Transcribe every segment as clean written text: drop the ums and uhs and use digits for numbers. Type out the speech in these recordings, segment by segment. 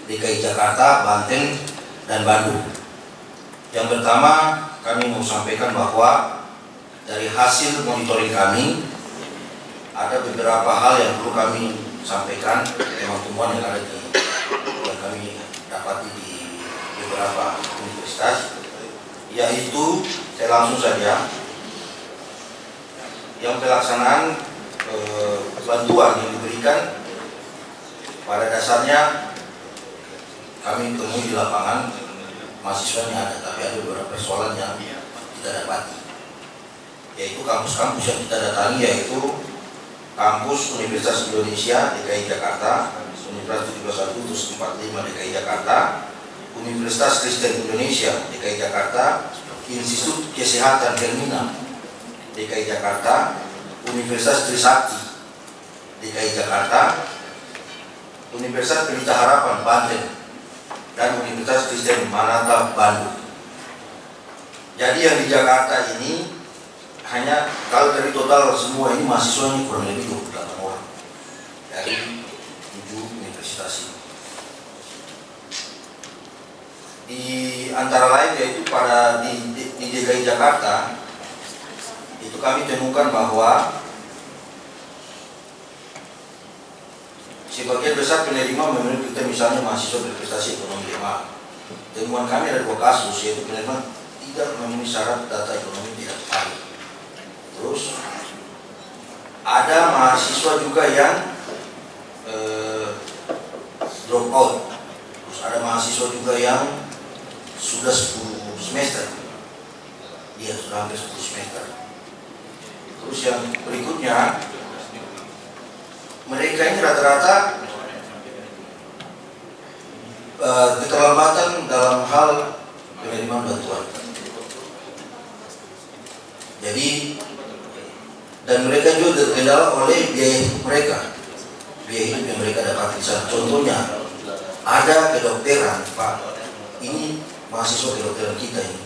DKI Jakarta, Banten, dan Bandung. Yang pertama, kami mau sampaikan bahwa dari hasil monitoring kami ada beberapa hal yang perlu kami sampaikan, temuan-temuan yang ada yang kami dapati di beberapa universitas, yaitu saya langsung saja yang pelaksanaan bantuan yang diberikan pada dasarnya kami temui di lapangan mahasiswanya ada, tapi ada beberapa persoalan yang kita dapati, yaitu kampus-kampus yang kita datangi, yaitu kampus Universitas Indonesia DKI Jakarta, Universitas 721-45 DKI Jakarta, Universitas Kristen Indonesia DKI Jakarta, Institut Kesehatan Hermina DKI Jakarta, Universitas Trisakti DKI Jakarta, Universitas Pelita Harapan Banten, dan Universitas Kristen Manata Bandung. Jadi yang di Jakarta ini hanya, kalau dari total semua ini mahasiswanya kurang lebih 28 orang dari 7 universitas ini. Di antara lain yaitu pada di DKI Jakarta itu kami temukan bahwa sebagian besar penerima menurut kita misalnya mahasiswa berprestasi ekonomi 5. Temuan kami ada 2 kasus, yaitu penerima tidak memenuhi syarat data ekonomi tidak valid. Terus ada mahasiswa juga yang drop out. Terus ada mahasiswa juga yang sudah 10 semester. Dia sudah hampir 10 semester. Terus yang berikutnya, mereka ini rata-rata keterlambatan dalam hal penerimaan bantuan. Jadi, dan mereka juga terkendala oleh biaya hidup mereka, biaya hidup yang mereka dapat di sana. Contohnya, ada kedokteran, Pak. Ini mahasiswa kedokteran kita ini.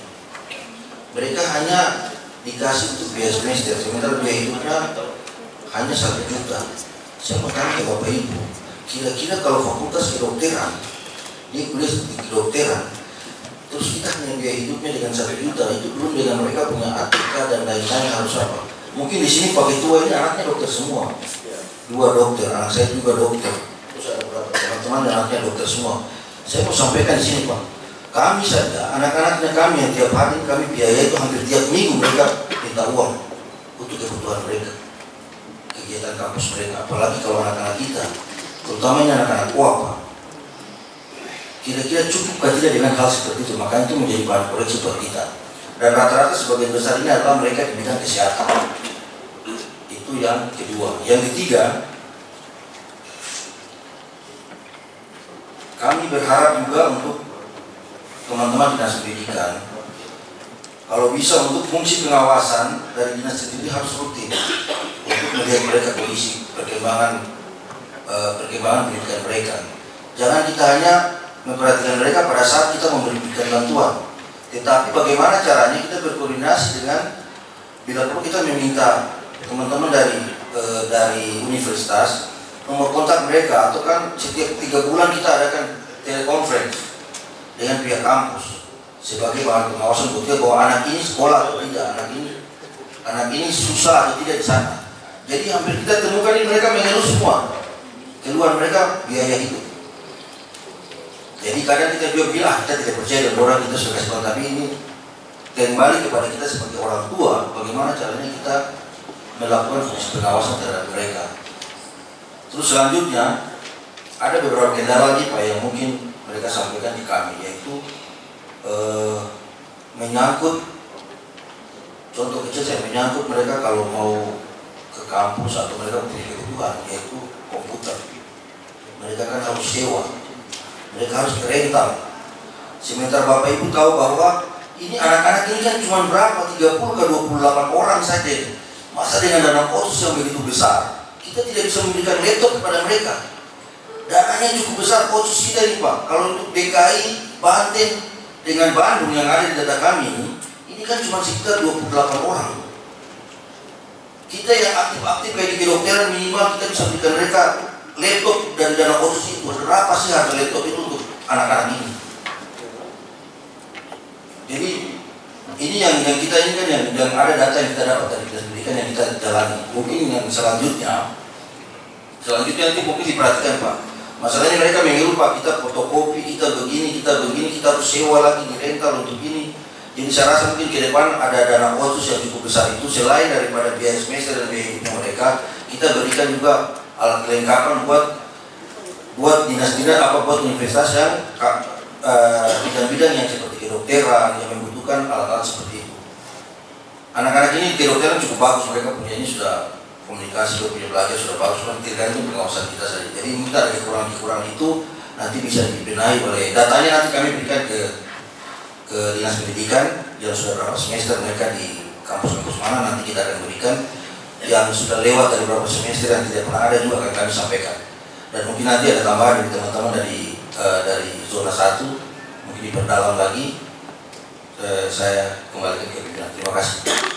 Mereka hanya dikasih untuk biaya semester, sementara biaya hidupnya hanya 1 juta. Saya mau tanya ke Bapak Ibu, kira-kira kalau fakultas kedokteran, dia kuliah di kedokteran, terus kita hanya biaya hidupnya dengan 1 juta, itu belum dengan mereka punya ATK dan lain-lain harus apa? Mungkin di sini Pak Ketua ini anaknya dokter semua, 2 dokter, anak saya juga dokter, terus ada beberapa teman-teman dan anaknya dokter semua. Saya mau sampaikan di sini Pak, kami saja, anak-anaknya kami yang tiap hari kami biaya itu hampir tiap minggu mereka minta uang untuk kebutuhan mereka, kegiatan kampus mereka, apalagi kalau anak-anak kita, terutamanya anak-anak Pak. Kira-kira cukupkah tidak dengan hal seperti itu? Maka itu menjadi bahan koreksi buat kita. Dan rata-rata sebagian besar ini adalah mereka di bidang kesehatan. Itu yang kedua. Yang ketiga, kami berharap juga untuk teman-teman dinas pendidikan, kalau bisa untuk fungsi pengawasan dari dinas sendiri harus rutin untuk melihat mereka kondisi perkembangan pendidikan mereka. Jangan kita hanya memperhatikan mereka pada saat kita memberikan bantuan, tetapi bagaimana caranya kita berkoordinasi dengan, bila perlu kita meminta teman-teman dari universitas nomor kontak mereka, atau kan setiap 3 bulan kita adakan telekonferensi dengan pihak kampus sebagai bahan pengawasan bukti bahwa anak ini sekolah atau tidak, anak ini susah atau tidak di sana. Jadi hampir kita temukan ini mereka mengeluh semua, keluhan mereka biaya hidup. Jadi kadang kita juga bilang kita tidak percaya dengan orang kita sebagai sekolah, tapi ini kembali kepada kita sebagai orang tua, bagaimana caranya kita melakukan fungsi pengawasan terhadap mereka. Terus selanjutnya ada beberapa kendala lagi Pak yang mungkin mereka sampaikan di kami, yaitu menyangkut, contoh kecil saya menyangkut mereka kalau mau ke kampus atau mereka punya kebutuhan, yaitu komputer. Mereka kan harus sewa, mereka harus rental. Sementara Bapak Ibu tahu bahwa ini anak-anak ini kan cuma berapa, 30 ke 28 orang saja. Masa dengan dana otsus yang begitu besar, kita tidak bisa memberikan laptop kepada mereka. Dananya cukup besar otsus kita ini Pak. Kalau untuk DKI, Banten dengan Bandung yang ada di data kami ini kan cuma sekitar 28 orang. Kita yang aktif-aktif kayak di kedokteran minimal kita bisa berikan mereka laptop dan dana otsus itu. Berapa sih harga laptop itu untuk anak-anak ini. Jadi ini yang kita ini kan yang ada data yang kita dapat dari dinas pendidikan yang kita jalani. Mungkin yang selanjutnya nanti mungkin diperhatikan Pak. Masalahnya mereka mengeluh Pak, kita fotokopi, kita begini, kita harus sewa lagi, rental untuk ini. Jadi saya rasa mungkin ke depan ada dana otsus yang cukup besar itu, selain daripada biaya semester dan biaya hidupnya mereka, kita berikan juga alat kelengkapan buat dinas-dinas buat universitas yang bidang-bidang yang seperti kedokteran yang membutuhkan alat-alat seperti itu. Anak-anak ini kedokteran cukup bagus, mereka punya ini sudah komunikasi, punya belajar sudah bagus, tergantung pengawasan kita saja. Jadi mungkin ada kekurangan itu nanti bisa dibenahi oleh datanya, nanti kami berikan ke dinas pendidikan yang sudah berapa semester mereka di kampus-kampus mana, nanti kita akan berikan. Yang sudah lewat dari beberapa semester yang tidak pernah ada juga akan kami sampaikan. Dan mungkin nanti ada tambahan dari teman-teman dari zona 1, mungkin diperdalam lagi. Saya kembalikan ke pimpinan. Terima kasih.